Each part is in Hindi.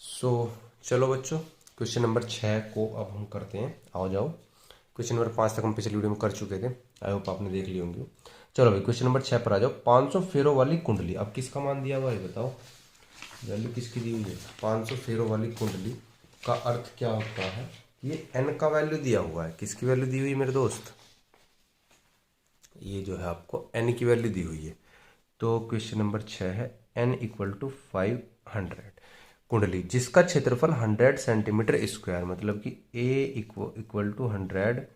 सो चलो बच्चों, क्वेश्चन नंबर 6 को अब हम करते हैं। आओ जाओ। क्वेश्चन नंबर 5 तक हम पिछली वीडियो में कर चुके थे। आई होप आपने देख ली होंगी। चलो भाई, क्वेश्चन नंबर 6 पर आ जाओ। 500 फेरों वाली कुंडली, अब किसका मान दिया हुआ है बताओ। वैल्यू किसकी दी हुई है? 500 फेरों वाली कुंडली का अर्थ क्या होता है? ये एन का वैल्यू दिया हुआ है। किसकी वैल्यू दी हुई है मेरे दोस्त? ये जो है आपको एन की वैल्यू दी हुई है। तो क्वेश्चन नंबर 6 है एन इक्वल टू 500। कुंडली जिसका क्षेत्रफल 100 सेंटीमीटर स्क्वायर, मतलब कि ए इक्वल टू 100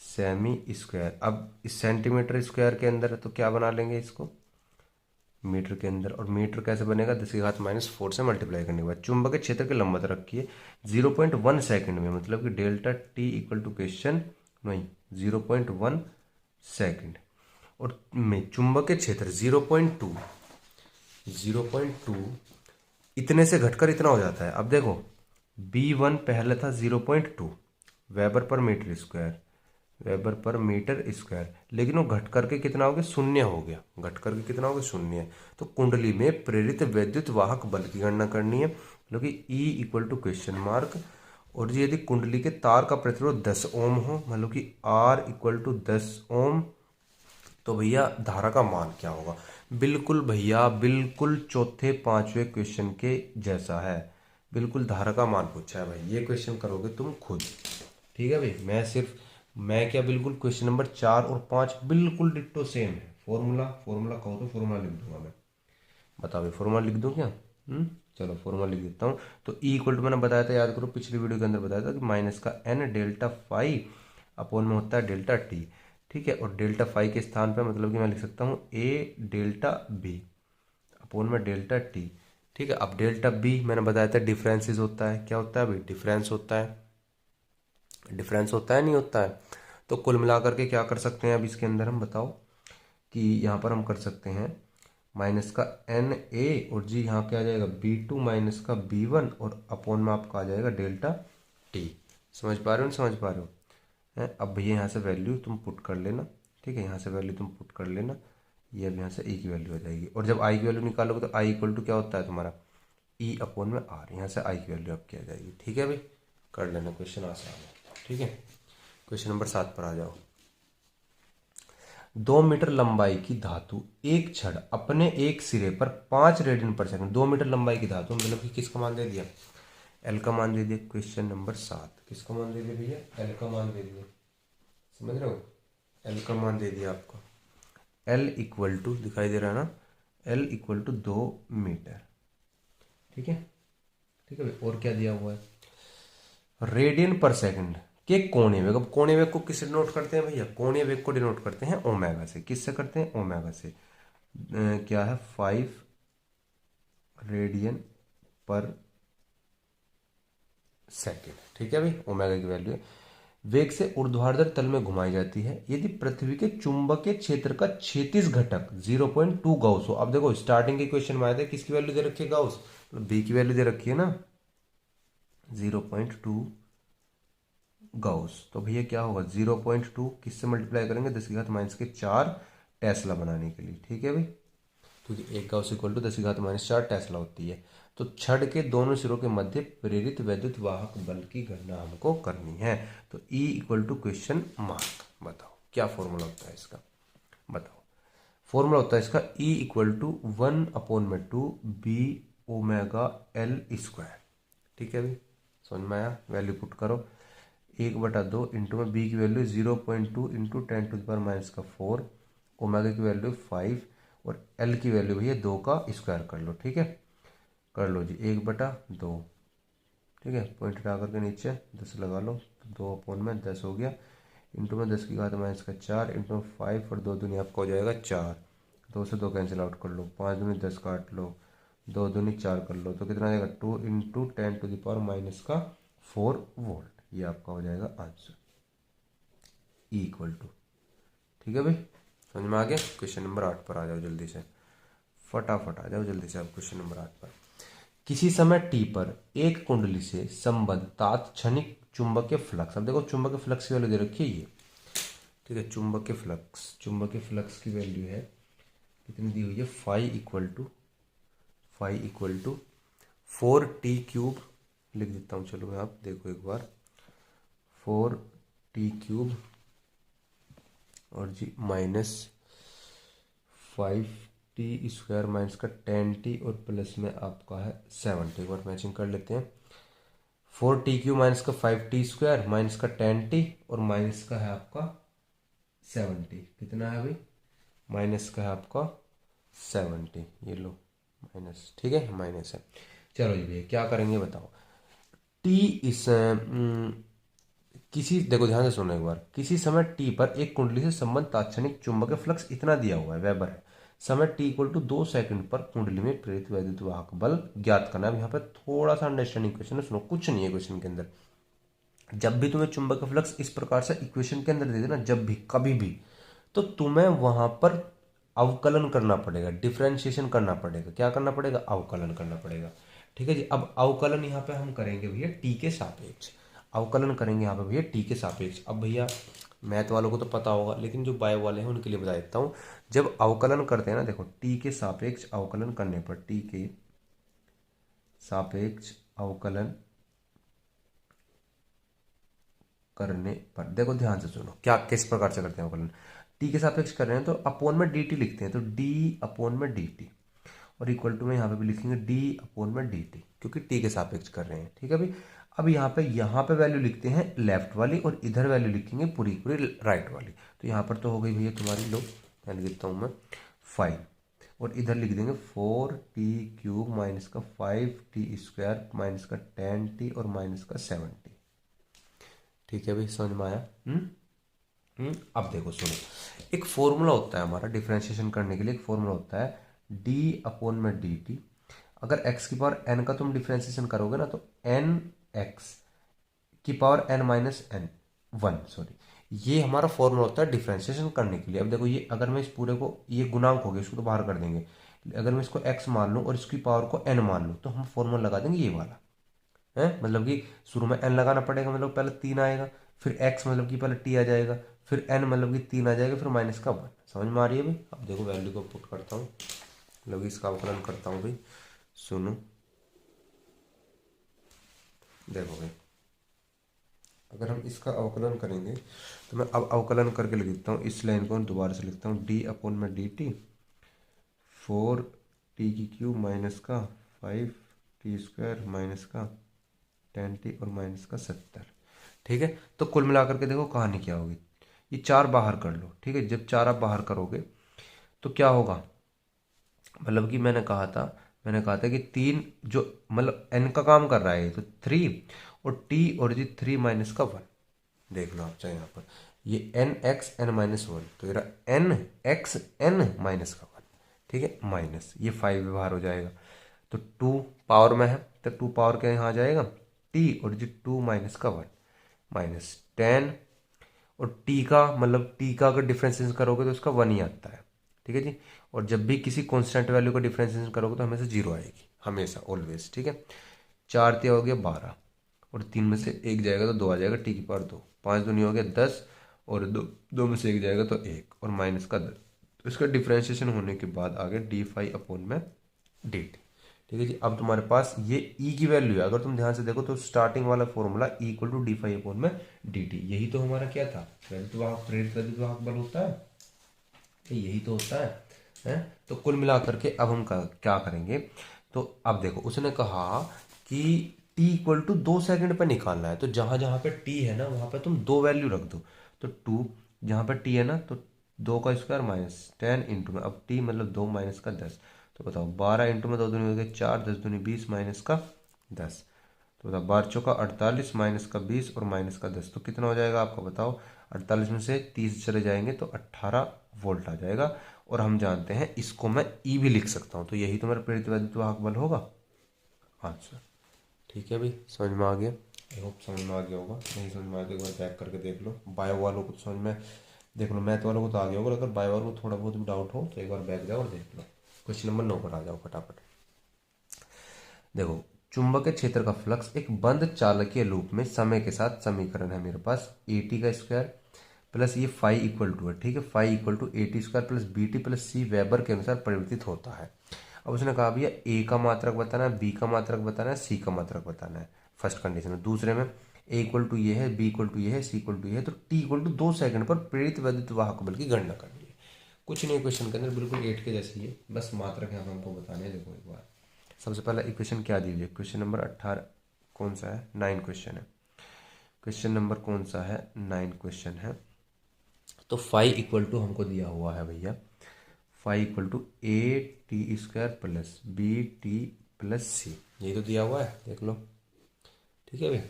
सेमी स्क्वायर। अब इस सेंटीमीटर स्क्वायर के अंदर है तो क्या बना लेंगे इसको मीटर के अंदर। और मीटर कैसे बनेगा? 10⁻⁴ से मल्टीप्लाई करने के बाद चुंबक के क्षेत्र की लंबवत रखिए 0.1 सेकेंड में, मतलब कि delta T equal to question नहीं 0.1 सेकेंड। और में चुंबक के क्षेत्र 0.2 इतने से घटकर इतना हो जाता है। अब देखो B1 पहले था 0.2 weber per metre square, weber per metre square, लेकिन वो घट करके कितना हो गया? शून्य हो गया। घट करके कितना हो गया? शून्य। तो कुंडली में प्रेरित वैद्युत वाहक बल की गणना करनी है, मतलब कि E equal to question mark. और यदि कुंडली के तार का प्रतिरोध 10 ओम हो, मतलब कि R इक्वल टू 10 ओम, तो भैया धारा का मान क्या होगा? बिल्कुल भैया, बिल्कुल चौथे पांचवें क्वेश्चन के जैसा है। बिल्कुल धारा का मान पूछा है भाई। ये क्वेश्चन करोगे तुम खुद, ठीक है भाई। मैं क्या, बिल्कुल क्वेश्चन नंबर 4 और 5 बिल्कुल डिट्टो सेम है। फॉर्मूला कहो तो फॉर्मूला लिख दूंगा मैं। बताओ भाई, फॉर्मूला लिख दूं क्या? चलो फॉर्मूला लिख देता हूँ। तो ई इक्वल टू मैंने बताया था, याद करो पिछली वीडियो के अंदर बताया था कि माइनस का एन डेल्टा फाई अपॉन में होता है डेल्टा टी। ठीक है। और डेल्टा फाई के स्थान पे मतलब कि मैं लिख सकता हूँ ए डेल्टा बी अपॉन में डेल्टा टी। ठीक है। अब डेल्टा बी मैंने बताया था डिफरेंसेस होता है। क्या होता है भाई? डिफरेंस होता है। डिफरेंस होता है नहीं होता है। तो कुल मिलाकर के क्या कर सकते हैं अब इसके अंदर हम, बताओ कि यहाँ पर हम कर सकते हैं माइनस का एन ए, और जी यहाँ क्या आ जाएगा? B2 माइनस का B1, और अपॉन में आपका आ जाएगा डेल्टा टी। समझ पा रहे हो? समझ पा रहे हो? है। अब भैया यहाँ से वैल्यू तुम पुट कर लेना। ठीक है। यहाँ से वैल्यू तुम पुट कर लेना। ये अब यहाँ से ई की वैल्यू आ जाएगी। और जब आई की वैल्यू निकालोगे तो आई इक्वल टू क्या होता है तुम्हारा? ई अपॉन में आर। यहाँ से आई की वैल्यू आपकी आ जाएगी। ठीक है भाई, कर लेना, क्वेश्चन आसान है। ठीक है। क्वेश्चन नंबर 7 पर आ जाओ। 2 मीटर लंबाई की धातु एक छड़ अपने एक सिरे पर 5 रेडियन पर सेकंड। 2 मीटर लंबाई की धातु, मतलब कि किसका मान दे दिया? एल का मान दे दिया। क्वेश्चन नंबर 7 किसका मान दे दिया भैया? एल का मान दे दिया। समझ रहे हो? एल का मान दे दिया आपको। एल इक्वल टू दिखाई दे रहा है ना? L equal to 2 metre. ठीक है। ठीक है भाई। और क्या दिया हुआ है? रेडियन पर सेकंड के कोणीय वेग। अब कोणीय वेग को किससे डिनोट करते हैं भैया? कोणीय वेग को डिनोट करते हैं ओमेगा से। किससे करते हैं? ओमेगा से। क्या है? 5 रेडियन पर सेकेंड। ठीक है भाई, ओमेगा की वैल्यू है। वेग से ऊर्ध्वाधर तल में घुमाई जाती है यदि पृथ्वी के चुंबकीय क्षेत्र का क्षैतिज घटक 0.2 गाउस हो। अब देखो स्टार्टिंग के क्वेश्चन में आए थे, किसकी वैल्यू दे रखी है? गाउस, मतलब बी की वैल्यू दे रखी है ना 0.2 गाउस। तो भैया क्या होगा? 0.2 किससे मल्टीप्लाई करेंगे? 10⁻⁴ टेस्ला बनाने के लिए। ठीक है भाई, क्योंकि एक गाउस इक्वल टू 10⁻⁴ टेस्ला होती है। तो छड़ के दोनों सिरों के मध्य प्रेरित वैद्युत वाहक बल की गणना हमको करनी है। तो E equal to question mark. बताओ क्या फॉर्मूला होता है इसका? बताओ। फॉर्मूला होता है इसका E equal to 1/2 B omega L square. ठीक है भाई, समझ में आया? वैल्यू पुट करो। 1/2 इंटू में बी की वैल्यू 0.2 इंटू 10⁻⁴, ओमेगा की वैल्यू 5, और एल की वैल्यू भैया 2 का स्क्वायर कर लो। ठीक है, कर लो जी। 1/2। ठीक है, पॉइंट हटा करके नीचे 10 लगा लो, तो 2/10 हो गया। इंटू में 10⁻⁴ इंटू में 5, और 2 दूनी आपका हो जाएगा 4। 2 से 2 कैंसिल आउट कर लो, 5 दूनी 10 काट लो, 2 दूनी 4 कर लो, तो कितना आ जाएगा? 2 इंटू 10⁻⁴ वोल्ट। ये आपका हो जाएगा आंसर। E equal to. ठीक है भाई, समझ में आ गया? क्वेश्चन नंबर 8 पर आ जाओ जल्दी से, फटाफट आ जाओ जल्दी से आप क्वेश्चन नंबर 8 पर। किसी समय टी पर एक कुंडली से संबद्ध तात्क्षणिक चुंबकीय फ्लक्स। अब देखो चुंबकीय फ्लक्स की वैल्यू दे रखी है ये। ठीक है, चुंबकीय फ्लक्स की वैल्यू है कितनी दी हुई है? फाई इक्वल टू 4t³ लिख देता हूँ, चलो आप देखो एक बार, 4t³ और जी माइनस 5t² माइनस का 10t और प्लस में आपका है 7t। एक बार मैचिंग कर लेते हैं। 4t³ माइनस का 5t² माइनस का 10t और माइनस का है आपका 7t। कितना है भाई? माइनस का है आपका 7t। ये लो माइनस, ठीक है, माइनस है। चलो जी भैया क्या करेंगे बताओ। टी इस किसी, देखो ध्यान से सुनो एक बार, किसी समय टी पर एक कुंडली से संबंध तात्क्षणिक चुंबकीय फ्लक्स इतना दिया हुआ है, वेबर है। समय टी इक्वल टू 2 सेकंड पर कुंडली में प्रेरित वैद्युत वाहक बल ज्ञात करना है। अब यहाँ पे थोड़ा सा अंडरस्टैंडिंग क्वेश्चन है, सुनो, कुछ नहीं है क्वेश्चन के अंदर। जब भी तुम्हें चुंबकीय फ्लक्स इस प्रकार से इक्वेशन के अंदर दे देना, जब भी कभी भी, तो तुम्हें वहां पर अवकलन करना पड़ेगा, डिफ्रेंशिएशन करना पड़ेगा। क्या करना पड़ेगा? अवकलन करना पड़ेगा। ठीक है जी। अब अवकलन यहाँ पे हम करेंगे भैया टी के सापेक्ष, अवकलन करेंगे यहाँ पे भैया टी के सापेक्ष। अब भैया मैथ वालों को तो पता होगा, लेकिन जो बायो वाले हैं उनके लिए बता देता हूँ। जब अवकलन करते हैं ना, देखो टी के सापेक्ष अवकलन करने पर, टी के सापेक्ष अवकलन करने पर, देखो ध्यान से सुनो क्या किस प्रकार से करते हैं अवकलन। टी के सापेक्ष कर रहे हैं तो अपोन में डी टी लिखते हैं, तो डी अपोन में डी टी, और इक्वल टू में यहाँ पे भी लिखेंगे डी अपोन में डी टी, क्योंकि टी के सापेक्ष कर रहे हैं। ठीक है भाई। अब यहाँ पे वैल्यू लिखते हैं लेफ्ट वाली, और इधर वैल्यू लिखेंगे पूरी पूरी राइट वाली। तो यहाँ पर तो हो गई भैया तुम्हारी, लो मैं लिख देता हूँ मैं 5, और इधर लिख देंगे 4t³ माइनस का 5t² माइनस का 10t और माइनस का 7t। ठीक है भाई, समझ में आया? अब देखो सुनो, एक फॉर्मूला होता है हमारा डिफरेंशिएशन करने के लिए, एक फॉर्मूला होता है d अपोन में dt। अगर x की पावर n का तुम डिफरेंशिएशन करोगे ना, तो n x की power n minus n 1, sorry, ये हमारा फॉर्मूला होता है डिफरेंशिएशन करने के लिए। अब देखो ये, अगर मैं इस पूरे को, ये गुणांक हो गया, इसको तो बाहर कर देंगे। अगर मैं इसको x मान लूँ और इसकी पावर को n मान लूँ, तो हम फॉर्मूला लगा देंगे ये वाला है। मतलब कि शुरू में n लगाना पड़ेगा, मतलब पहले 3 आएगा, फिर x मतलब कि पहले t आ जाएगा, फिर n मतलब कि 3 आ जाएगा, फिर माइनस का 1। समझ में आ रही है भाई? अब देखो वैल्यू को पुट करता हूँ, मतलब इसका अवकलन करता हूँ भाई, सुनो। देखो भाई, अगर हम इसका अवकलन करेंगे तो मैं अब अवकलन करके लिख देता हूँ, इस लाइन को दोबारा से लिखता हूँ, डी अपोन में डी टी 4t³ माइनस का 5t² माइनस का 10t और माइनस का 70। ठीक है। तो कुल मिलाकर के देखो कहानी क्या होगी, ये 4 बाहर कर लो। ठीक है। जब 4 आप बाहर करोगे तो क्या होगा, मतलब कि मैंने कहा था कि 3 जो मतलब n का काम कर रहा है तो 3, और t और जी 3 माइनस का 1। देख लो आप चाहे यहाँ पर, ये n x n माइनस 1, तो ये रहा n x n माइनस का 1। ठीक है, माइनस ये 5 बाहर हो जाएगा, तो 2 पावर में है, तो 2 पावर के यहाँ आ जाएगा t और जी 2 माइनस का 1 माइनस 10, और t का मतलब t का अगर डिफरेंशिएशन करोगे तो उसका 1 ही आता है। ठीक है जी। और जब भी किसी कांस्टेंट वैल्यू का डिफरेंशिएशन करोगे तो हमेशा 0 आएगी, हमेशा, ऑलवेज। ठीक है। 4 तिया हो गया 12, और 3 में से 1 जाएगा तो 2 आ जाएगा, टी की पावर 2, 5 दूनी हो गया 10, और 2 में से 1 जाएगा तो 1, और माइनस का 10। तो इसका डिफरेंशिएशन होने के बाद आ गया d5 अपोन में dt। ठीक है जी। अब तुम्हारे पास ये e की वैल्यू है, अगर तुम ध्यान से देखो तो स्टार्टिंग वाला formula e equal to d5 upon में dt, यही तो हमारा क्या था, प्रेरित वैद्युत वाहक बल होता है, यही तो होता है? तो कुल मिलाकर के अब हम क्या करेंगे, तो अब देखो उसने कहा कि t इक्वल टू 2 सेकंड पे निकालना है, तो जहां जहां पे t है ना वहां पे तुम 2 वैल्यू रख दो। तो 2 जहां पे t है ना, तो 2 का स्क्वायर माइनस 10 इंटू में, अब t मतलब 2 माइनस का 10, तो बताओ 12 इंटू में 2 दूनी हो गया 4, 10 दूनी 20 माइनस का 10, तो बताओ 12 चौका 48 माइनस का 20 और माइनस का 10, तो कितना हो जाएगा आपका बताओ। 48 में से 30 चले जाएंगे तो 18 वोल्ट आ जाएगा। और हम जानते हैं इसको मैं ई भी लिख सकता हूँ, तो यही तो मेरा प्रेरित वैद्युत वाहक बल होगा आंसर। ठीक है भाई, समझ में आ गया? आई होप समझ में आ गया होगा। नहीं समझ में आया तो एक बार बैक करके देख लो। बायो वालों को तो समझ में देख लो, मैथ वालों को तो आ गया होगा, अगर बायो वालों को थोड़ा बहुत भी डाउट हो तो एक बार बैक जाओ और देख लो। क्वेश्चन नंबर 9 पर आ जाओ फटाफट। देखो, चुंबकीय क्षेत्र का फ्लक्स एक बंद चालकीय लूप में समय के साथ समीकरण है मेरे पास, ए टी का स्क्वायर प्लस ये फाई इक्वल टू है। ठीक है, phi equal to A T square plus B T plus C weber के अनुसार परिवर्तित होता है। अब उसने कहा भैया ए का मात्रक बताना है, बी का मात्रक बताना है, सी का मात्रक बताना है फर्स्ट कंडीशन में। दूसरे में ए इक्वल टू ये है, बी इक्वल टू ये है, सी इक्वल टू ये है, तो टी इक्वल टू 2 सेकंड पर प्रेरित वैद्युत वाहक बल की गणना करनी है। कुछ नहीं क्वेश्चन के अंदर, बिल्कुल 8 के जैसे ही है, बस मात्रक यहाँ पर हमको बताने हैं। देखो एक बार सबसे पहला इक्वेशन क्या दी हुई है, क्वेश्चन नंबर 18 कौन सा है, 9 क्वेश्चन है। क्वेश्चन नंबर कौन सा है, 9 क्वेश्चन है। तो फाई इक्वल टू हमको दिया हुआ है भैया, phi equal to A T square plus B T plus C, यही तो दिया हुआ है, देख लो। ठीक है भाई,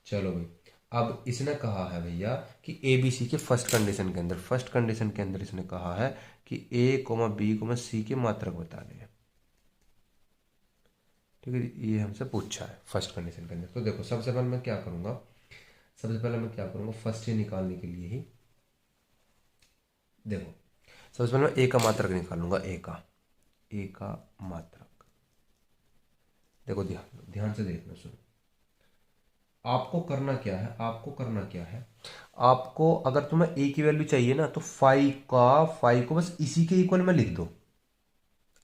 चलो भाई, अब इसने कहा है भैया कि ए बी सी के फर्स्ट कंडीशन के अंदर, फर्स्ट कंडीशन के अंदर इसने कहा है कि ए कोमा बी कोमा सी के मात्रक बताने हैं। ठीक है, ये हमसे पूछा है फर्स्ट कंडीशन के अंदर। तो देखो सबसे पहले मैं क्या करूंगा, सबसे पहले मैं क्या करूंगा, फर्स्ट ये निकालने के लिए ही देखो सबसे पहले मैं ए का मात्रक निकालूंगा, ए का मात्रक। देखो ध्यान ध्यान से देखना, सुनो। आपको करना क्या है, आपको करना क्या है, आपको अगर तुम्हें ए की वैल्यू चाहिए ना तो फाई को बस इसी के इक्वल में लिख दो।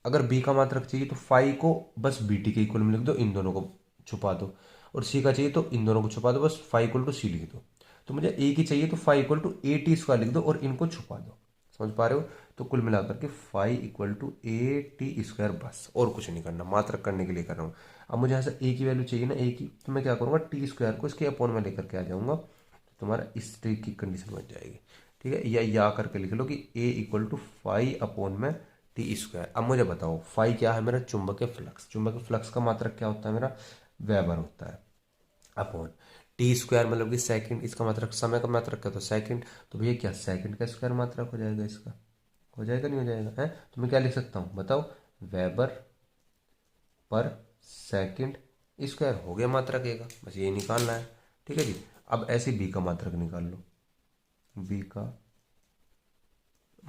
अगर बी का मात्रक चाहिए तो फाई को बस बी टी के इक्वल में लिख दो, इन दोनों को छुपा दो। और सी का चाहिए तो इन दोनों को छुपा दो, बस फाई इक्वल टू सी लिख दो। तो मुझे ए की चाहिए तो phi equal to A T square लिख दो और इनको छुपा दो। समझ पा रहे हो? तो कुल मिलाकर के phi equal to A T square, बस और कुछ नहीं करना, मात्रक करने के लिए कर रहा हूँ। अब मुझे यहाँ से ए की वैल्यू चाहिए ना, ए की, तो मैं क्या करूँगा, टी स्क्वायर को इसके अपॉन में लेकर के आ जाऊँगा, तो तुम्हारा इस टाइप की कंडीशन बन जाएगी। ठीक है, या करके लिख लो कि ए इक्वल टू फाई अपॉन में टी स्क्वायर। अब मुझे बताओ फाई क्या है मेरा, चुंबकीय फ्लक्स। चुंबकीय फ्लक्स का मात्रक क्या होता है मेरा, वेबर होता है, अपॉन टी स्क्वायर मतलब कि सेकंड, इसका मात्रक, समय का मात्रक क्या होता है, सेकंड। तो भैया क्या सेकंड का स्क्वायर मात्रक हो जाएगा इसका, हो जाएगा नहीं हो जाएगा है? तो मैं क्या लिख सकता हूँ बताओ, वेबर पर सेकंड स्क्वायर, हो गया मात्रक ए का, बस ये निकालना है। ठीक है जी, अब ऐसे बी का मात्रक निकाल लो, बी का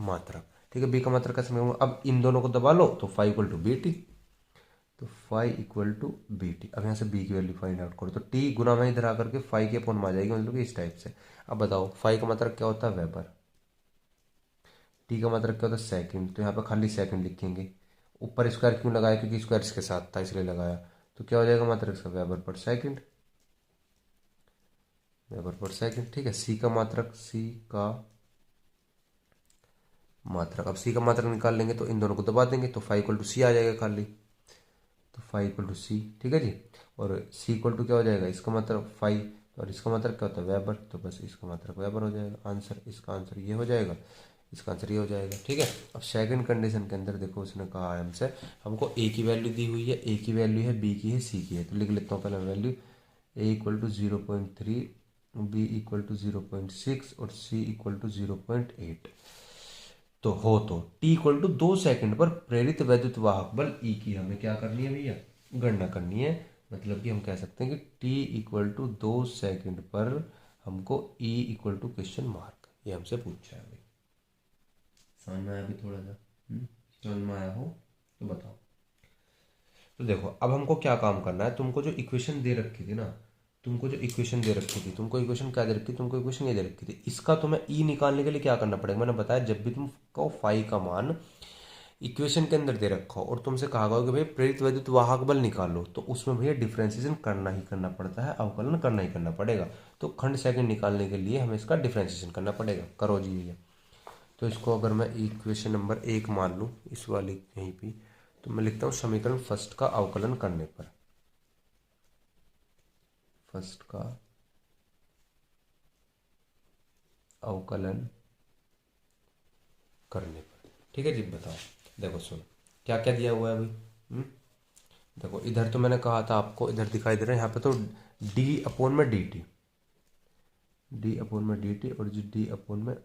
मात्रक। ठीक है, बी का मात्रक कैसे निकालूंगा, अब इन दोनों को दबा लो तो phi equal to B T, तो phi equal to B T. अब यहाँ से बी की वैल्यू फाइंड आउट करो, तो टी गुना में इधर आकर के फाइव के अपॉन में आ जाएगी, मतलब कि इस टाइप से। अब बताओ फाइव का मात्रक क्या होता है, वेबर, टी का मात्रक क्या होता है, सेकंड, तो यहाँ पे खाली सेकंड लिखेंगे। ऊपर स्क्वायर क्यों लगाया, क्योंकि स्क्वायर इसके साथ था इसलिए लगाया। तो क्या हो जाएगा मात्रक इसका, वेबर पर सेकंड, वेबर पर सेकंड। ठीक है, सी का मात्रक, सी का मात्रक, अब सी का मात्रक निकाल लेंगे तो इन दोनों को दबा देंगे तो फाइव इक्वल टू सी आ जाएगा खाली, तो फाइव इक्वल टू सी। ठीक है जी, और सी इक्वल टू क्या हो जाएगा, इसका मात्रक फाइव, और इसका मात्रक क्या होता है, वेबर, तो बस इसका मात्रक वेबर हो जाएगा। आंसर, इसका आंसर ये हो जाएगा, इसका आंसर ये हो जाएगा। ठीक है, अब सेकंड कंडीशन के अंदर देखो उसने कहा है हमसे, हमको ए की वैल्यू दी हुई है, ए की वैल्यू है, बी की है, सी की है, तो लिख लेता हूँ पहले value, A equal to 0.3, B equal to 0.6 और सी इक्वल टू 0.8। तो हो तो टी इक्वल टू 2 सेकंड पर प्रेरित वैद्युत वाहक बल ई की हमें क्या करनी है भैया, गणना करनी है। मतलब कि हम कह सकते हैं कि टी इक्वल टू 2 सेकंड पर हमको E equal to question mark, ये हमसे पूछा है भाई। समझ में आया अभी थोड़ा सा? समझ में आया हो तो बताओ। तो देखो अब हमको क्या काम करना है, तुमको जो इक्वेशन दे रखी थी ना, तुमको जो इक्वेशन दे रखी थी, तुमको इक्वेशन क्या दे रखी थी, तुमको इक्वेशन ये दे रखी थी, इसका तुम्हें ई निकालने के लिए क्या करना पड़ेगा, मैंने बताया जब भी तुमको फाई का मान इक्वेशन के अंदर दे रखा हो और तुमसे कहा गया कि भाई प्रेरित वैद्युत वाहक बल निकालो, तो उसमें भैया डिफ्रेंसिएशन करना ही करना पड़ता है, अवकलन करना ही करना पड़ेगा। तो खंड सेकंड निकालने के लिए हमें इसका डिफ्रेंसिएशन करना पड़ेगा। करो जी भैया। तो इसको अगर मैं इक्वेशन नंबर 1 मान लूँ, इस वाली यहीं पर, तो मैं लिखता हूँ समीकरण फर्स्ट का अवकलन करने पर, फर्स्ट का अवकलन करने पर। ठीक है जी, बताओ। देखो सुनो क्या क्या दिया हुआ है अभी। देखो इधर तो मैंने कहा था आपको, इधर दिखाई दे रहा है यहाँ पे, तो डी अपॉन में डी टी, डी अपॉन में डी टी, और जो डी अपॉन में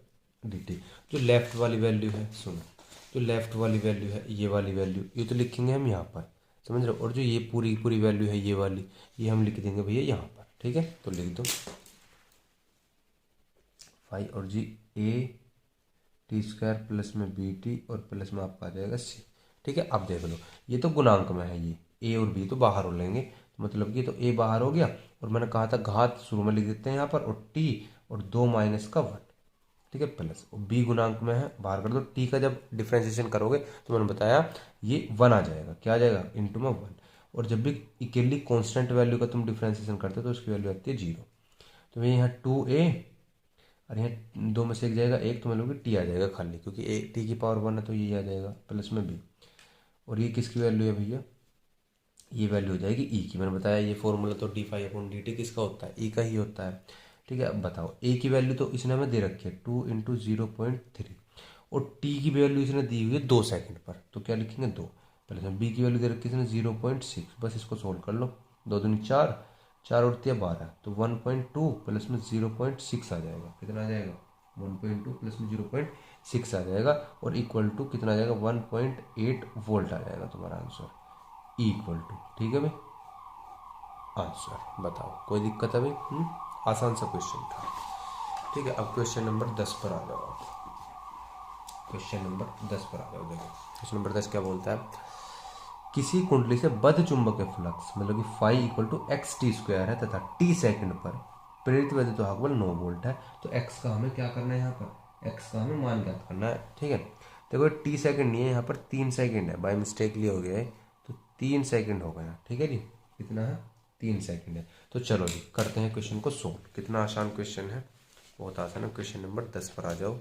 डी टी, जो लेफ्ट वाली वैल्यू है, सुनो, जो लेफ्ट वाली वैल्यू है, ये वाली वैल्यू, ये तो लिखेंगे हम यहाँ पर, समझ रहे हो, और जो ये पूरी पूरी वैल्यू है ये वाली, ये हम लिख देंगे भैया यहाँ पर। ठीक है, तो लिख दो फाइव और जी ए टी स्क्वायर प्लस में बी टी और प्लस में आपका आ जाएगा सी। ठीक है, अब देख लो ये तो गुणांक में है, ये ए और बी तो बाहर हो लेंगे, तो मतलब कि तो ए बाहर हो गया, और मैंने कहा था घात शुरू में लिख देते हैं यहाँ पर, और टी और 2 - का 1। ठीक है, प्लस बी गुणांक में है, बाहर कर दो। टी का जब डिफ्रेंशिएशन करोगे तो मैंने बताया ये 1 आ जाएगा, क्या आ जाएगा, इंटू में 1। और जब भी इक्वली कॉन्स्टेंट वैल्यू का तुम डिफ्रेंशिएशन करते हो तो उसकी वैल्यू आती है 0। तो भाई यहाँ 2a और यहाँ 2 में से एक जाएगा 1, तो मतलब कि टी आ जाएगा खाली, क्योंकि ए टी की पावर 1 है तो ये आ जाएगा प्लस में बी। और ये किसकी वैल्यू है भैया, ये वैल्यू हो जाएगी ई की। मैंने बताया ये फॉर्मूला तो d5/dt किसका होता है, ई का ही होता है। ठीक है, अब बताओ ए की वैल्यू तो इसने हमें दे रखी है 2 × 0.3, और टी की वैल्यू इसने दी हुई है 2 सेकंड पर, तो क्या लिखेंगे 2। पहले इसमें बी की वैल्यू दे रखी है इसने 0.6, बस इसको सोल्व कर लो। 2 दूनी 4, 4 और 3 12, तो 1.2 प्लस में 0.6 आ जाएगा, कितना आ जाएगा 1.2 प्लस में 0.6 आ जाएगा, और इक्वल टू कितना आ जाएगा 1.8 वोल्ट आ जाएगा तुम्हारा आंसर, इक्वल टू। ठीक है भाई, आंसर बताओ, कोई दिक्कत है भाई? आसान सा क्वेश्चन था। ठीक है, अब क्वेश्चन नंबर 10 पर आ जाओ आप। क्वेश्चन नंबर 10 पर आ जाओ। देखो क्वेश्चन नंबर 10 क्या बोलता है, किसी कुंडली से बद्ध चुंबकीय फ्लक्स मतलब कि फाई इक्वल टू xt² है तथा t सेकंड पर प्रेरित वैद्युत वाहक बल 9 वोल्ट है, तो x का हमें क्या करना है, यहाँ पर x का हमें मान ज्ञात करना है। ठीक है, देखो t सेकंड नहीं है, यहाँ पर 3 सेकंड है, बाय मिस्टेक लिए हो गया है, तो 3 सेकंड हो गया। ठीक है जी, कितना है 3 सेकंड है। तो चलो जी करते हैं क्वेश्चन को सोल्व। कितना आसान क्वेश्चन है, बहुत आसान है। क्वेश्चन नंबर 10 पर आ जाओ।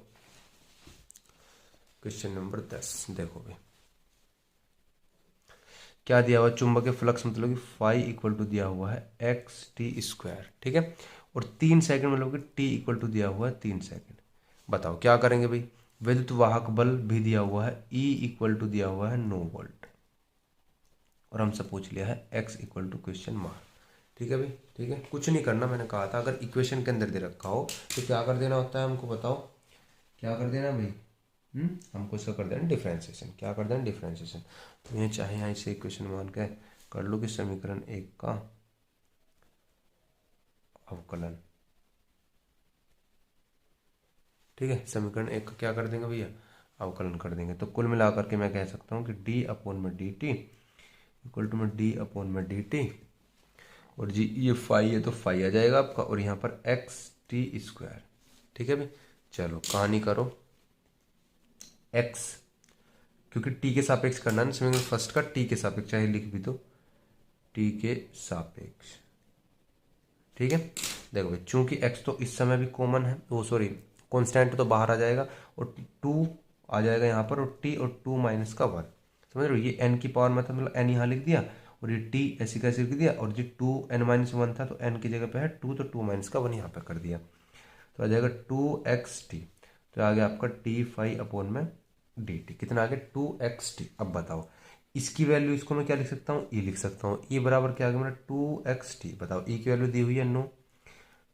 क्वेश्चन नंबर 10 देखो भाई, क्या दिया हुआ, चुंबकीय फ्लक्स मतलब कि फाई इक्वल टू दिया हुआ है xt²। ठीक है, और 3 सेकंड मतलब कि t इक्वल टू दिया हुआ है 3 सेकंड। बताओ क्या करेंगे भाई, विद्युत वाहक बल भी दिया हुआ है, E इक्वल टू दिया हुआ है 9 वोल्ट, और हमसे पूछ लिया है x equal to question mark. ठीक है भाई, ठीक है, कुछ नहीं करना, मैंने कहा था अगर इक्वेशन के अंदर दे रखा हो तो क्या कर देना होता है हमको, बताओ क्या कर देना भाई, हमको इसका कर देना डिफ्रेंशिएशन। क्या कर देना, डिफ्रेंशिएशन। तो ये चाहे यहाँ से इक्वेशन मान के कर लो कि समीकरण 1 का अवकलन। ठीक है, समीकरण 1 का क्या कर देंगे भैया, अवकलन कर देंगे। तो कुल मिलाकर के मैं कह सकता हूँ कि d/dt इक्वल टू में d/dt, और जी ये फाई है तो फाई आ जाएगा आपका, और यहाँ पर xt²। ठीक है भाई, चलो कहानी करो। x क्योंकि टी के सापेक्ष करना है ना, समीकरण फर्स्ट का टी के सापेक्ष, चाहे लिख भी दो टी के सापेक्ष। ठीक है, देखो भाई चूंकि x तो इस समय भी कॉमन है, वो सॉरी कांस्टेंट तो बाहर आ जाएगा, और 2 आ जाएगा यहाँ पर, और t और 2 माइनस का 1, समझ रहे हो, ये n की पावर में था, मतलब n यहाँ लिख दिया, और ये t ऐसी कैसे लिख दिया, और जी 2n-1 था तो n की जगह पे है 2, तो 2 माइनस का 1 यहाँ पे कर दिया, तो आ जाएगा 2xt। तो आ गया आपका d/dt, कितना आ गया 2xt। अब बताओ इसकी वैल्यू, इसको मैं क्या लिख सकता हूँ, ई लिख सकता हूँ। ई बराबर क्या आ गया मेरा 2xt। बताओ ई की वैल्यू दी हुई है 9,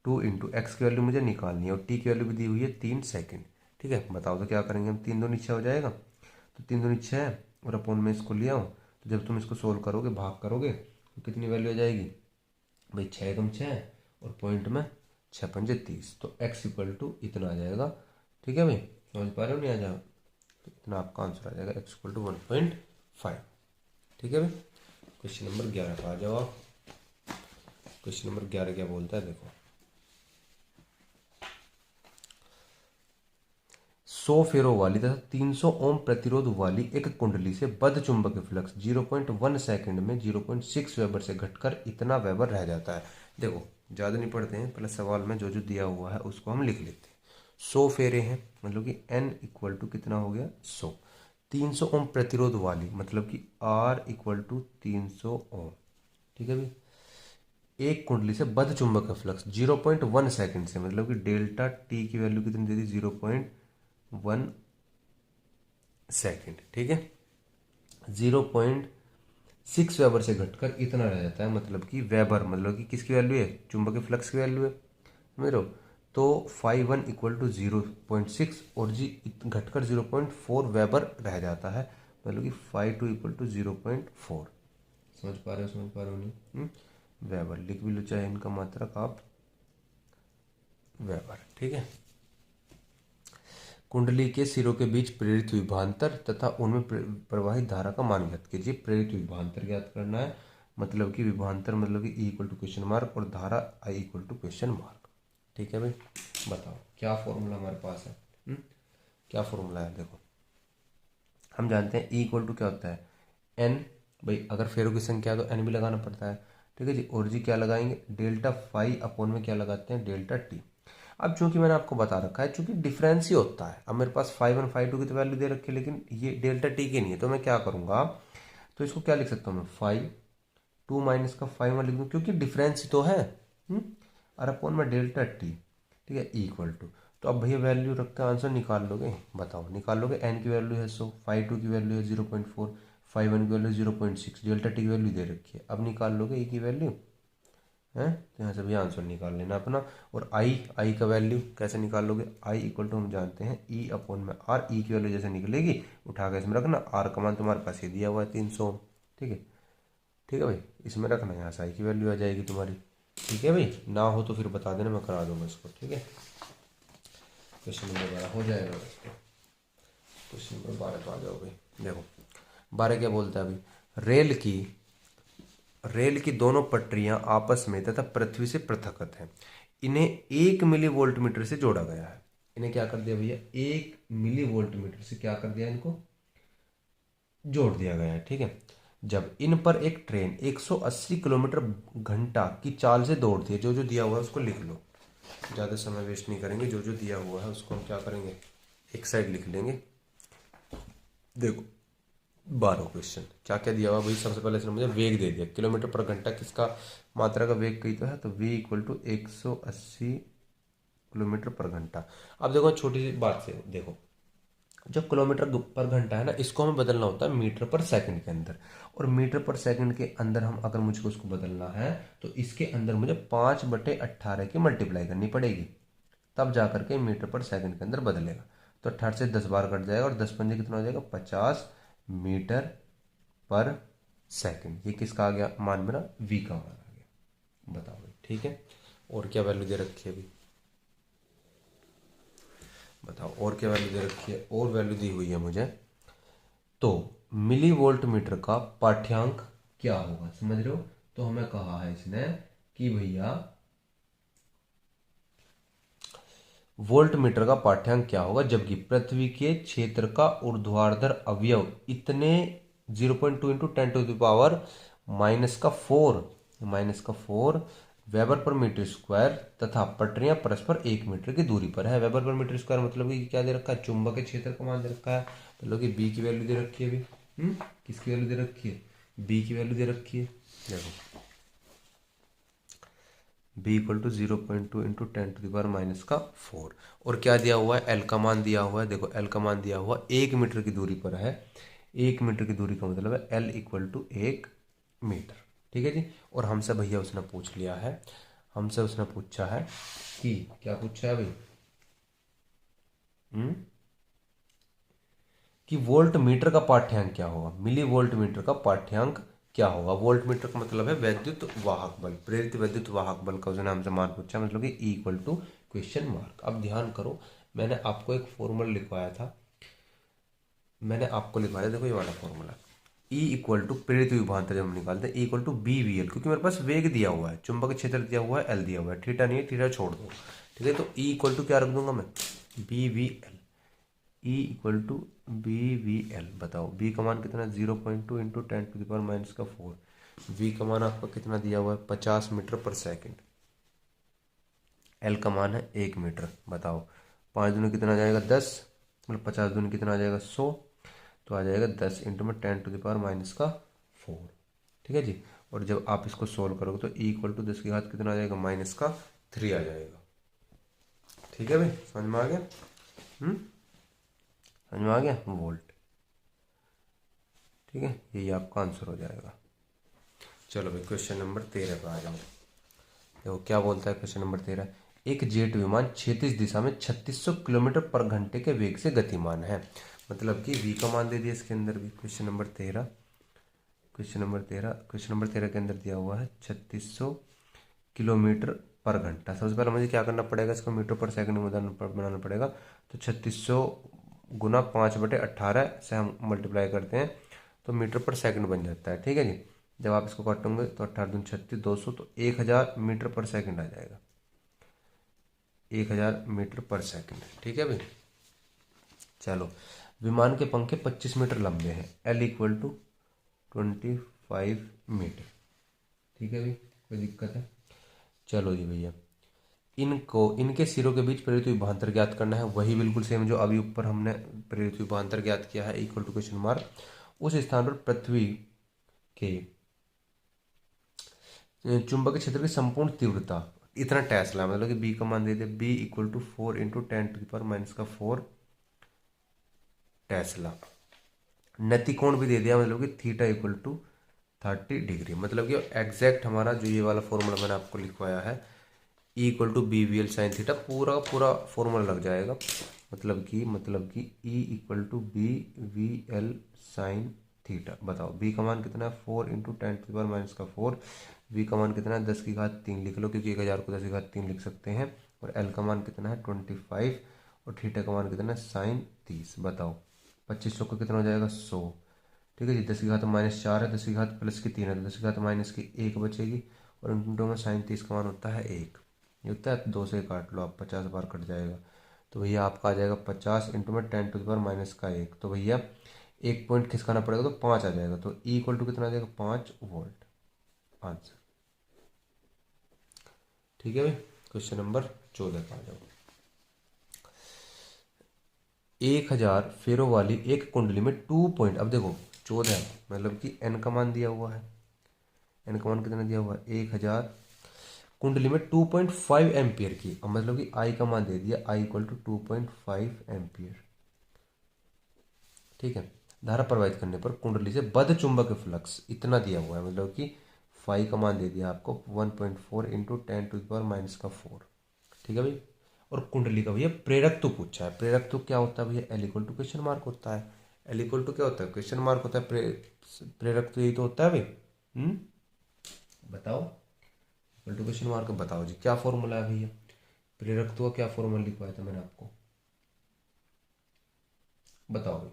2 × x की वैल्यू मुझे निकालनी है, और टी की वैल्यू भी दी हुई है 3 सेकंड। ठीक है, बताओ तो क्या करेंगे हम, 3 दूनी 6 हो जाएगा, तो 3 दूनी 6 और अपोन में इसको ले आओ, तो जब तुम इसको सोल्व करोगे, भाग करोगे, तो कितनी वैल्यू आ जाएगी भाई, 6×6 और पॉइंट में 6×5 30, तो x इक्वल टू इतना आ जाएगा। ठीक है भाई, समझ पा रहे हो नहीं, आ जाओ, तो इतना आपका आंसर आ जाएगा x इक्वल टू 1.5। ठीक है भाई, क्वेश्चन नंबर 11 पर आ जाओ आप। क्वेश्चन नंबर 11 क्या बोलता है, देखो 100 फेरों वाली तथा 300 ओम प्रतिरोध वाली एक कुंडली से बद्ध चुंबकीय फ्लक्स 0.1 सेकंड में 0.6 वेबर से घटकर इतना वेबर रह जाता है। देखो ज़्यादा नहीं पढ़ते हैं, पहले सवाल में जो जो दिया हुआ है उसको हम लिख लेते हैं। 100 फेरे हैं, मतलब कि n इक्वल टू कितना हो गया 100। 300 ओम प्रतिरोध वाली मतलब कि r इक्वल टू 300 ओम। ठीक है भाई, एक कुंडली से बद्ध चुंबकीय फ्लक्स 0.1 सेकंड से, मतलब कि डेल्टा टी की वैल्यू कितनी दे दी 0.1 सेकंड। ठीक है, 0.6 वेबर से घटकर इतना रह जाता है, मतलब कि वेबर मतलब कि किसकी वैल्यू है, चुंबकीय फ्लक्स की वैल्यू है, समझ रहे हो। तो φ1 इक्वल टू 0.6 और जी घटकर 0.4 वेबर रह जाता है, मतलब कि φ2 इक्वल टू 0.4। समझ पा रहे हो, समझ पा रहे हो नहीं, वेबर लिख भी लो, चाहे इनका मात्रक आप वेबर। ठीक है, कुंडली के सिरों के बीच प्रेरित विभवांतर तथा उनमें प्रवाहित धारा का मान ज्ञात कीजिए। प्रेरित विभवांतर ज्ञात करना है, मतलब कि विभवांतर मतलब कि E equal to question mark और धारा I equal to question mark. ठीक है भाई, बताओ क्या फॉर्मूला हमारे पास है, क्या फॉर्मूला है देखो, हम जानते हैं E इक्वल टू क्या होता है n, भाई अगर फेरों की संख्या है तो n भी लगाना पड़ता है, ठीक है जी। और जी क्या लगाएंगे, डेल्टा फाई अपॉन में क्या लगाते हैं, डेल्टा टी। अब चूंकि मैंने आपको बता रखा है, चूंकि डिफरेंस ही होता है, अब मेरे पास फाई वन फाई टू की तो वैल्यू दे रखी है, लेकिन ये डेल्टा टी की नहीं है, तो मैं क्या करूंगा, तो इसको क्या लिख सकता हूँ मैं, फाई टू माइनस का फाई वन लिख दूँ, क्योंकि डिफरेंस ही तो है। और अपॉन में डेल्टा टी, ठीक है, इक्वल टू। तो अब भैया वैल्यू रख के आंसर निकाल लोगे, बताओ निकाल लोगे। एन की वैल्यू है 100, फाई टू की वैल्यू है 0.4, फाई वन की वैल्यू 0.6, डेल्टा टी की वैल्यू दे रखी है, अब निकाल लोगे ई की वैल्यू है, तो यहाँ से भैया आंसर निकाल लेना अपना। और आई का वैल्यू कैसे निकाल लोगे, आई इक्वल टू हम जानते हैं ई अपॉन में आर, ई की वैल्यू जैसे निकलेगी उठा के इसमें रखना, आर का मान तुम्हारे पास ये दिया हुआ है 300, ठीक है, ठीक है भाई, इसमें रखना, यहाँ से आई की वैल्यू आ जाएगी तुम्हारी, ठीक है भाई। ना हो तो फिर बता देना, मैं करा दूंगा इसको, ठीक है। क्वेश्चन नंबर 12 हो जाएगा इसको, क्वेश्चन नंबर 12 तो आ जाओ भाई। देखो 12 क्या बोलता है अभी, रेल की दोनों पटरियां आपस में तथा पृथ्वी से पृथक हैं, इन्हें 1 मिली वोल्ट मीटर से जोड़ा गया है। इन्हें क्या कर दिया भैया, 1 मिली वोल्ट मीटर से क्या कर दिया, इनको जोड़ दिया गया है, ठीक है। जब इन पर एक ट्रेन 180 किलोमीटर घंटा की चाल से दौड़ती है, जो जो दिया हुआ है उसको लिख लो, ज़्यादा समय वेस्ट नहीं करेंगे, जो जो दिया हुआ है उसको हम क्या करेंगे, एक साइड लिख लेंगे। देखो 12 क्वेश्चन क्या क्या दिया हुआ भाई, सबसे पहले इसने मुझे वेग दे दिया, किलोमीटर पर घंटा किसका मात्रा का वेग कही तो है, तो v इक्वल टू 180 किलोमीटर पर घंटा। अब देखो छोटी सी बात से देखो, जो किलोमीटर पर घंटा है ना, इसको हमें बदलना होता है मीटर पर सेकंड के अंदर, और मीटर पर सेकंड के अंदर हम अगर मुझको उसको बदलना है तो इसके अंदर मुझे 5/18 की मल्टीप्लाई करनी पड़ेगी, तब जा करके मीटर पर सेकंड के अंदर बदलेगा। तो 18 से 10 बार कट जाएगा, और 10 पंजे कितना हो जाएगा, 50 मीटर पर सेकंड। ये किसका आ गया मान, मेरा v का मान आ गया, बताओ भाई, ठीक है। और क्या वैल्यू दे रखी है अभी, बताओ और क्या वैल्यू दे रखी है, और वैल्यू दी हुई है मुझे, तो मिली वोल्ट मीटर का पाठ्यांक क्या होगा, समझ रहे हो। तो हमें कहा है इसने कि भैया वोल्ट मीटर का पाठ्यांक क्या होगा, जबकि पृथ्वी के क्षेत्र का ऊर्ध्वाधर अवयव इतने 0.2 into 10⁻⁻⁴ weber per metre square तथा पटरियां परस्पर 1 मीटर की दूरी पर है। वेबर पर मीटर स्क्वायर मतलब कि क्या दे रखा है, चुंबक क्षेत्र का मान दे रखा है, मतलब कि बी की वैल्यू दे रखी है अभी, किसकी वैल्यू दे रखी है, बी की वैल्यू दे रखी है। देखो b इक्वल टू 0.2 इंटू 10⁻⁴, और क्या दिया हुआ है, एल का मान दिया हुआ है, देखो एल का मान दिया हुआ 1 मीटर की दूरी पर है, 1 मीटर की दूरी का मतलब है एल इक्वल टू 1 मीटर, ठीक है जी। और हमसे भैया उसने पूछ लिया है, हमसे उसने पूछा है कि क्या पूछा है भाई, कि वोल्ट मीटर का पाठ्यांक क्या होगा, मिली वोल्ट मीटर का पाठ्यांक क्या होगा। वोल्ट मीटर का मतलब है वैद्युत वाहक बल, प्रेरित वैद्युत वाहक बल का उसने हमसे मान पूछा, मतलब कि E equal to question mark. अब ध्यान करो, मैंने आपको एक फॉर्मूला लिखवाया था, मैंने आपको लिखवाया, देखो ये वाला फॉर्मूला, ई इक्वल टू प्रेरित विभवांतर जब हम निकालते हैं, E equal to B V L, क्योंकि मेरे पास वेग दिया हुआ है, चुंबक क्षेत्र दिया हुआ है, एल दिया हुआ है, थीटा नहीं है, थीटा छोड़ दो, ठीक है। तो ई इक्वल टू क्या रख दूंगा मैं, B V L, E equal to B V L. बताओ बी का मान कितना, 0.2 इंटू 10⁻⁴, वी का मान आपका कितना दिया हुआ है, 50 मीटर पर सेकंड, एल का मान है 1 मीटर। बताओ 5 दूनी कितना आ जाएगा 10, मतलब 50 दूनी कितना आ जाएगा 100, तो आ जाएगा 10 इंटू में 10⁻⁴, ठीक है जी। और जब आप इसको सोल्व करोगे तो ई इक्वल टू 10 की घात कितना आ जाएगा, -3 आ जाएगा, ठीक है भाई, समझ में आ गया, समझ में आ गया, वोल्ट, ठीक है, यही आपका आंसर हो जाएगा। चलो भाई क्वेश्चन नंबर 13 पर आ जाओ। देखो क्या बोलता है क्वेश्चन नंबर 13, एक जेट विमान क्षैतिज दिशा में 3600 किलोमीटर पर घंटे के वेग से गतिमान है, मतलब कि v का मान दे दिया इसके अंदर भी। क्वेश्चन नंबर 13 के अंदर दिया हुआ है 3600 किलोमीटर पर घंटा। सबसे पहले मुझे क्या करना पड़ेगा, इसको मीटर पर सेकंड में बनाना पड़ेगा, तो 3600 गुना 5/18 से हम मल्टीप्लाई करते हैं तो मीटर पर सेकंड बन जाता है, ठीक है जी। जब आप इसको काटोगे तो 18 दूनी 36, 200, तो 1000 मीटर पर सेकंड आ जाएगा, 1000 मीटर पर सेकंड, ठीक है भाई। चलो, विमान के पंखे 25 मीटर लंबे हैं, L इक्वल टू 25 मीटर। ठीक है भाई, कोई दिक्कत है? चलो जी भैया, इनको इनके सिरों के बीच प्रेरित विभवांतर ज्ञात करना है। वही बिल्कुल सेम जो अभी ऊपर हमने प्रेरित विभवांतर ज्ञात किया है, इक्वल टू क्वेश्चन मार्क। उस स्थान पर पृथ्वी के चुंबकीय क्षेत्र की संपूर्ण तीव्रता इतना टेस्ला, मतलब कि बी का मान दे दिया, बी इक्वल टू 4 × 10⁻⁴ टेस्ला। नतिकोण भी दे दिया, मतलब कि थीटा इक्वल टू 30 डिग्री। मतलब कि एग्जैक्ट हमारा जो ये वाला फॉर्मूला मैंने आपको लिखवाया है, E equal to B V L sine theta, पूरा पूरा फॉर्मूला लग जाएगा। मतलब कि E equal to B V L sine theta. बताओ बी का मान कितना है, 4 × 10⁻⁴। वी का मान कितना है, 10⁻³ लिख लो, क्योंकि 1000 को 10⁻³ लिख सकते हैं। और एल का मान कितना है, 25। और थीटा का मान कितना है, साइन 30। बताओ 2500 का कितना हो जाएगा, 100। ठीक है जी, 10⁻⁻4 है, 10⁻+3 है, तो 10⁻−1 बचेगी। और इंटू में साइन 30 का मान होता है 1। ये होता है, 2 से काट लो आप, 50 बार कट जाएगा। तो भैया आपका आ जाएगा 50 इंटू में 10⁻⁻1। तो भैया एक पॉइंट खिसकाना पड़ेगा तो 5 आ जाएगा। तो ई इक्वल टू कितना आ जाएगा, 5 वोल्ट। आंसर। ठीक है भाई, क्वेश्चन नंबर 14 का आ जाओ। 1000 फेरों वाली एक कुंडली में 2 पॉइंट, अब देखो 14 मतलब कि एन का मान दिया हुआ है। एन का मान कितना दिया हुआ है, 1000 कुंडली में 2.5 एम्पियर की। अब मतलब कि आई का मान दे दिया, आई इक्वल टू 2.5 एम्पियर। ठीक है, धारा प्रवाहित करने पर कुंडली से बद्ध चुंबक फ्लक्स इतना दिया हुआ है, मतलब कि फाई का मान दे दिया आपको 1.4 × 10⁻⁴। ठीक है भाई। और कुंडली का भैया प्रेरकत्व पूछा है। प्रेरकत्व क्या होता है भैया, L equal to question mark होता है। एल इक्वल टू क्या होता है, क्वेश्चन मार्क होता है। प्रेरकत्व यही तो होता है भाई। बताओ, इक्वल टू क्वेश्चन मार्क। बताओ जी क्या फॉर्मूला है भैया, प्रेरकत्व का क्या फॉर्मूला लिखवाया था मैंने आपको, बताओ भाई।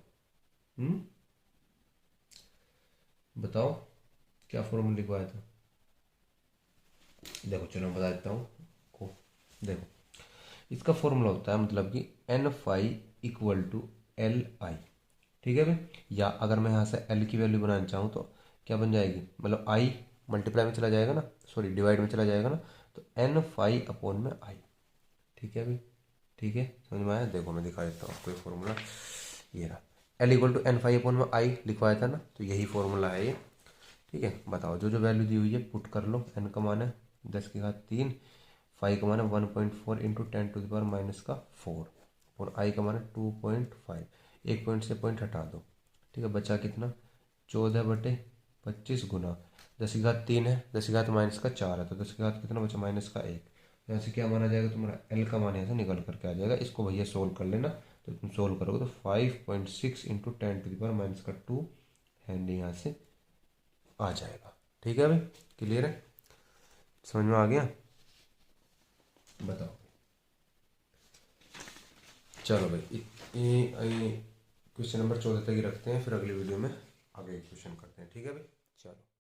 बताओ क्या फॉर्मूला लिखवाया था। देखो चलो मैं बता देता हूँ को। देखो इसका फॉर्मूला होता है, मतलब कि N phi equal to L I. ठीक है भाई, या अगर मैं यहाँ से एल की वैल्यू बनाना चाहूँ तो क्या बन जाएगी, मतलब आई मल्टीप्लाई में चला जाएगा ना, सॉरी डिवाइड में चला जाएगा ना, तो एन फाई अपॉन में आई। ठीक है भाई, ठीक है, समझ में आया। देखो मैं दिखा देता हूँ आपको ये फॉर्मूला, ये रहा। L equal to N phi upon में आई लिखवाया था ना, तो यही फॉर्मूला है ये। ठीक है, बताओ जो जो वैल्यू दी हुई है पुट कर लो। एन का मान है 10⁻3, फाइव का मान है 1.4 × 10⁻⁴, और आई का मान है 2.5। एक पॉइंट से पॉइंट हटा दो। ठीक है, बचा कितना, 14/25 गुना 10⁻3 है, 10⁻⁻4 है, तो 10 कितना बचा, -1। यहाँ से क्या माना जाएगा, तुम्हारा एल का मान यहाँ से निकल करके आ जाएगा। इसको भैया सोल्व कर लेना, तो तुम सोल्व करोगे तो 5.6 × 10⁻²। हैंडी यहाँ से आ जाएगा। ठीक है भाई, क्लियर है, समझ में आ गया। बताओ, चलो भाई क्वेश्चन नंबर 14 तक ही रखते हैं, फिर अगली वीडियो में आगे क्वेश्चन करते हैं। ठीक है भाई, चलो।